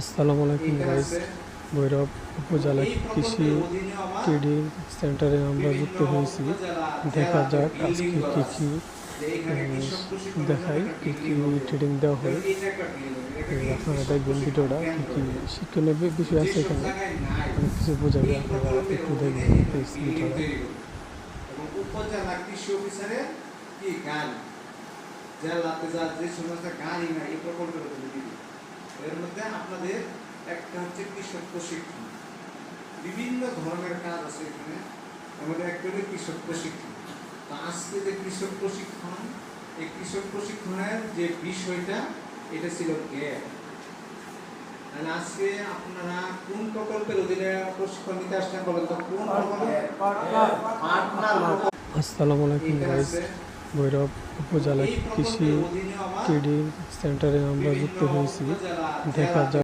আসসালামু আলাইকুম গাইস। ভৈরব উপজেলা কৃষি ট্রেডিং সেন্টারে আমরা যুক্ত হয়েছি। দেখা যাক আজকে কি দেখাই, কি ট্রেডিং দেওয়া হয়। আপনারা দেখবেন ভিডিওটা, কি শিক্ষণীয় বিষয় আছে এখানে, অনেক কিছু বোঝাবে। আপনারা একটু দেখবেন প্লিজ ভিডিওটা। এবং উপজেলা কৃষি অফিসারের কি গান জেলাতে যা যে সমস্ত গানই না এই প্রকল্পের এর মধ্যে আপনাদের একটা হচ্ছে কৃষক প্রশিক্ষণ, বিভিন্ন ধরনের কাজ আছে এখানে। আমাদের একটা হলো কৃষক প্রশিক্ষণ। তো আজকে যে কৃষক প্রশিক্ষণ, এই কৃষক প্রশিক্ষণের যে বিষয়টা এটা ছিল গ্যাপ। তাহলে আজকে আপনারা কোন প্রকল্পের অধীনে প্রশিক্ষণ নিতে আসছেন বলেন তো? কোন আসসালামু আলাইকুম গাইস। ভৈরব উপজেলা কৃষি ট্রেডিং সেন্টারে আমরা যুক্ত হয়েছি। দেখা যাক